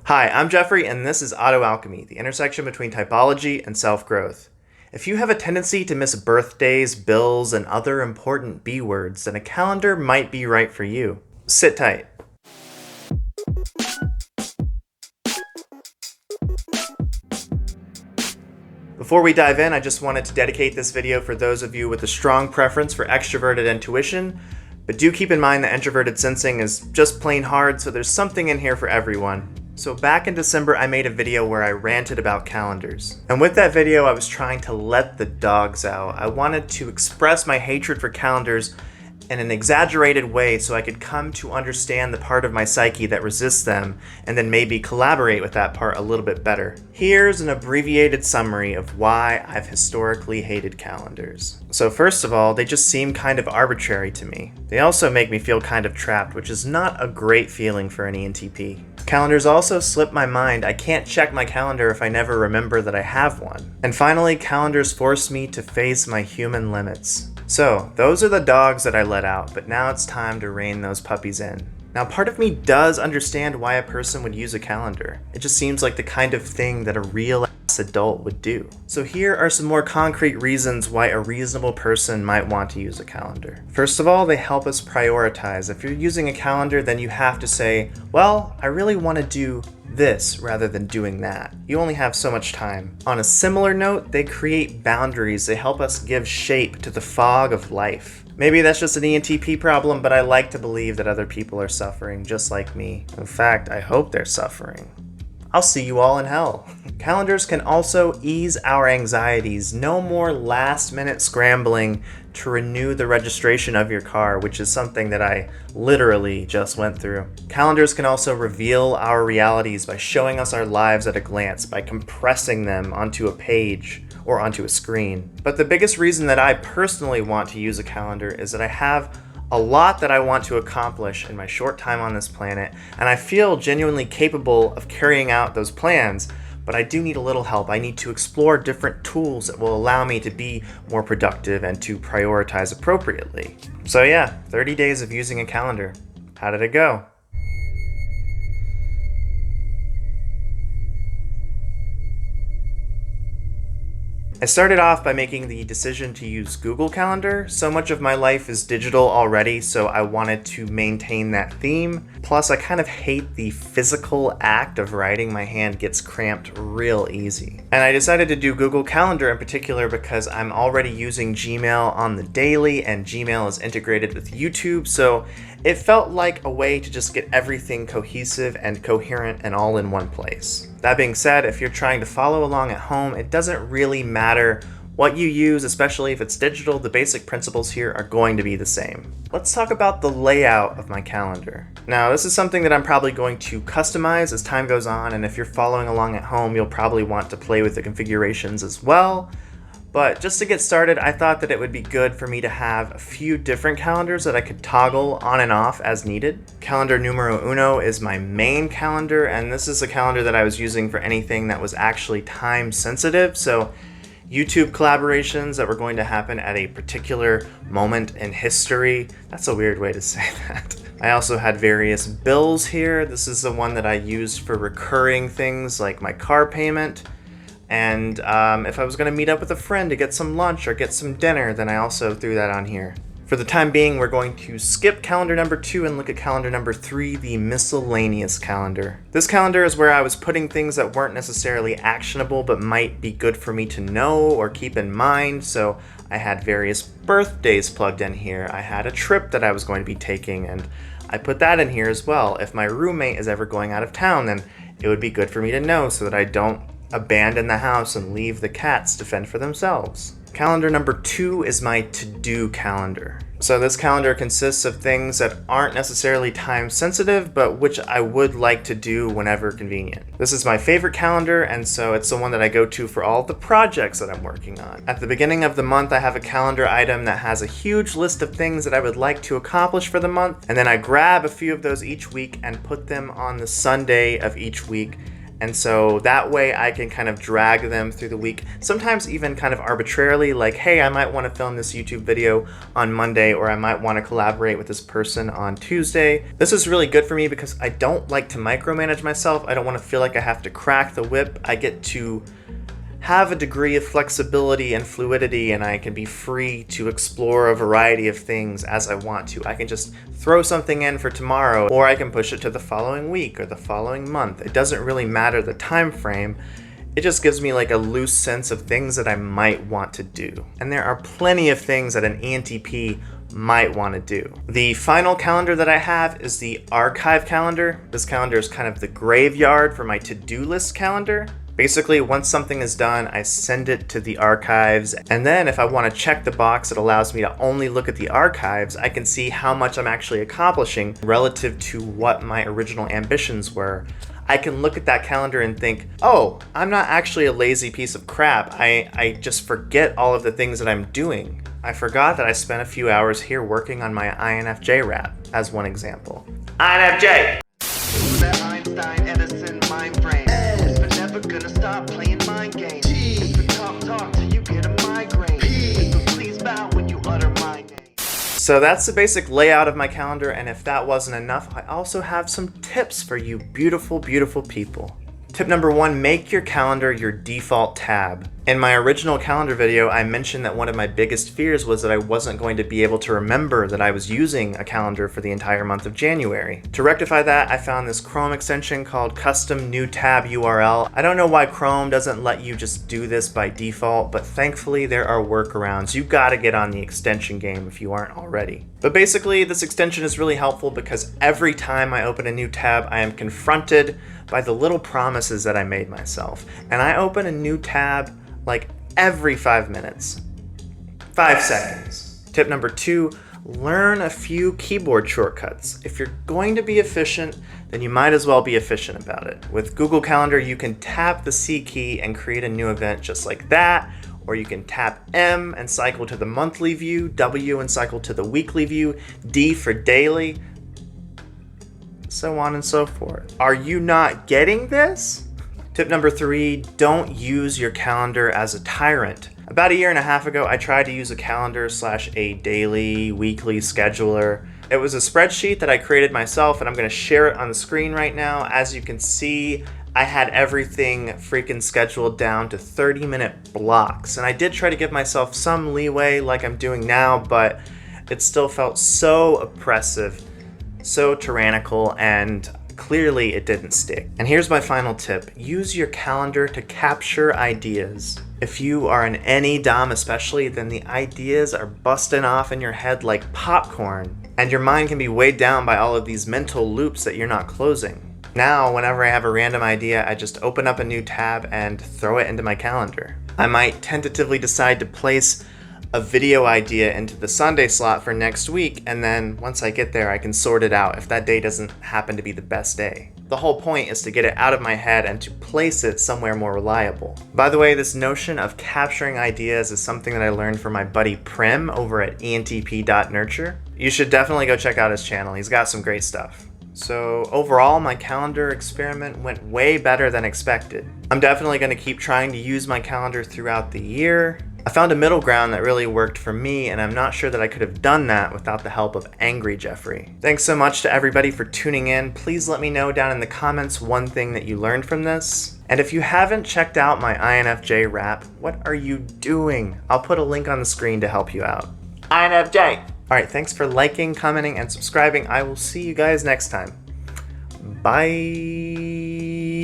Hi, I'm Jeffrey, and this is AutoAlchemy, the intersection between typology and self-growth. If you have a tendency to miss birthdays, bills, and other important B words, then a calendar might be right for you. Sit tight. Before we dive in, I just wanted to dedicate this video for those of you with a strong preference for extroverted intuition, but do keep in mind that introverted sensing is just plain hard, so there's something in here for everyone. So back in December, I made a video where I ranted about calendars. And with that video, I was trying to let the dogs out. I wanted to express my hatred for calendars in an exaggerated way so I could come to understand the part of my psyche that resists them and then maybe collaborate with that part a little bit better. Here's an abbreviated summary of why I've historically hated calendars. So first of all, they just seem kind of arbitrary to me. They also make me feel kind of trapped, which is not a great feeling for an ENTP. Calendars also slip my mind. I can't check my calendar if I never remember that I have one. And finally, calendars force me to face my human limits. So, those are the dogs that I let out, but now it's time to rein those puppies in. Now, part of me does understand why a person would use a calendar. It just seems like the kind of thing that a real-ass adult would do. So here are some more concrete reasons why a reasonable person might want to use a calendar. First of all, they help us prioritize. If you're using a calendar, then you have to say, well, I really want to do this rather than doing that. You only have so much time. On a similar note, they create boundaries. They help us give shape to the fog of life. Maybe that's just an ENTP problem, but I like to believe that other people are suffering just like me. In fact, I hope they're suffering. I'll see you all in hell. Calendars can also ease our anxieties. No more last-minute scrambling to renew the registration of your car, which is something that I literally just went through. Calendars can also reveal our realities by showing us our lives at a glance, by compressing them onto a page or onto a screen. But the biggest reason that I personally want to use a calendar is that I have a lot that I want to accomplish in my short time on this planet, and I feel genuinely capable of carrying out those plans, but I do need a little help. I need to explore different tools that will allow me to be more productive and to prioritize appropriately. So yeah, 30 days of using a calendar. How did it go? I started off by making the decision to use Google Calendar. So much of my life is digital already, so I wanted to maintain that theme. Plus, I kind of hate the physical act of writing. My hand gets cramped real easy. And I decided to do Google Calendar in particular because I'm already using Gmail on the daily, and Gmail is integrated with YouTube, so it felt like a way to just get everything cohesive and coherent and all in one place. That being said, if you're trying to follow along at home, it doesn't really matter what you use, especially if it's digital. The basic principles here are going to be the same. Let's talk about the layout of my calendar. Now, this is something that I'm probably going to customize as time goes on, and if you're following along at home, you'll probably want to play with the configurations as well. But just to get started, I thought that it would be good for me to have a few different calendars that I could toggle on and off as needed. Calendar numero uno is my main calendar, and this is a calendar that I was using for anything that was actually time sensitive. So YouTube collaborations that were going to happen at a particular moment in history. That's a weird way to say that. I also had various bills here. This is the one that I used for recurring things like my car payment. And if I was going to meet up with a friend to get some lunch or get some dinner, then I also threw that on here. For the time being, we're going to skip calendar number 2 and look at calendar number 3, the miscellaneous calendar. This calendar is where I was putting things that weren't necessarily actionable but might be good for me to know or keep in mind. So I had various birthdays plugged in here. I had a trip that I was going to be taking, and I put that in here as well. If my roommate is ever going out of town, then it would be good for me to know so that I don't abandon the house and leave the cats to fend for themselves. Calendar number 2 is my to-do calendar. So this calendar consists of things that aren't necessarily time sensitive, but which I would like to do whenever convenient. This is my favorite calendar, and so it's the one that I go to for all the projects that I'm working on. At the beginning of the month, I have a calendar item that has a huge list of things that I would like to accomplish for the month, and then I grab a few of those each week and put them on the Sunday of each week. And so that way I can kind of drag them through the week, sometimes even kind of arbitrarily, like, hey, I might want to film this YouTube video on Monday, or I might want to collaborate with this person on Tuesday. This is really good for me because I don't like to micromanage myself. I don't want to feel like I have to crack the whip. I get to have a degree of flexibility and fluidity, and I can be free to explore a variety of things as I want to. I can just throw something in for tomorrow, or I can push it to the following week or the following month. It doesn't really matter the time frame. It just gives me like a loose sense of things that I might want to do. And there are plenty of things that an ENTP might want to do. The final calendar that I have is the archive calendar. This calendar is kind of the graveyard for my to-do list calendar. Basically, once something is done, I send it to the archives, and then if I want to check the box that allows me to only look at the archives, I can see how much I'm actually accomplishing relative to what my original ambitions were. I can look at that calendar and think, oh, I'm not actually a lazy piece of crap. I just forget all of the things that I'm doing. I forgot that I spent a few hours here working on my INFJ rap, as one example. INFJ! That Einstein, Edison, mind frame. But never gonna stop playing mind games. It's the talk till you get a migraine. So please bow when you utter my name. So that's the basic layout of my calendar, and if that wasn't enough, I also have some tips for you beautiful, beautiful people. Tip number 1, make your calendar your default tab. In my original calendar video, I mentioned that one of my biggest fears was that I wasn't going to be able to remember that I was using a calendar for the entire month of January. To rectify that, I found this Chrome extension called Custom New Tab URL. I don't know why Chrome doesn't let you just do this by default, but thankfully there are workarounds. You gotta get on the extension game if you aren't already. But basically, this extension is really helpful because every time I open a new tab, I am confronted by the little promises that I made myself. And I open a new tab like every 5 minutes. 5 seconds. Tip number 2, learn a few keyboard shortcuts. If you're going to be efficient, then you might as well be efficient about it. With Google Calendar, you can tap the C key and create a new event just like that, or you can tap M and cycle to the monthly view, W and cycle to the weekly view, D for daily, so on and so forth. Are you not getting this? Tip number 3, don't use your calendar as a tyrant. About 1.5 years ago, I tried to use a calendar / a daily, weekly scheduler. It was a spreadsheet that I created myself, and I'm gonna share it on the screen right now. As you can see, I had everything freaking scheduled down to 30-minute blocks. And I did try to give myself some leeway like I'm doing now, but it still felt so oppressive, so tyrannical, and clearly it didn't stick. And here's my final tip. Use your calendar to capture ideas. If you are an any dom especially, then the ideas are busting off in your head like popcorn, and your mind can be weighed down by all of these mental loops that you're not closing. Now, whenever I have a random idea, I just open up a new tab and throw it into my calendar. I might tentatively decide to place a video idea into the Sunday slot for next week, and then once I get there, I can sort it out if that day doesn't happen to be the best day. The whole point is to get it out of my head and to place it somewhere more reliable. By the way, this notion of capturing ideas is something that I learned from my buddy Prim over at ENTP.nurture. You should definitely go check out his channel. He's got some great stuff. So overall, my calendar experiment went way better than expected. I'm definitely going to keep trying to use my calendar throughout the year. I found a middle ground that really worked for me, and I'm not sure that I could have done that without the help of Angry Jeffrey. Thanks so much to everybody for tuning in. Please let me know down in the comments one thing that you learned from this. And if you haven't checked out my INFJ rap, what are you doing? I'll put a link on the screen to help you out. INFJ! Alright, thanks for liking, commenting, and subscribing. I will see you guys next time. Bye!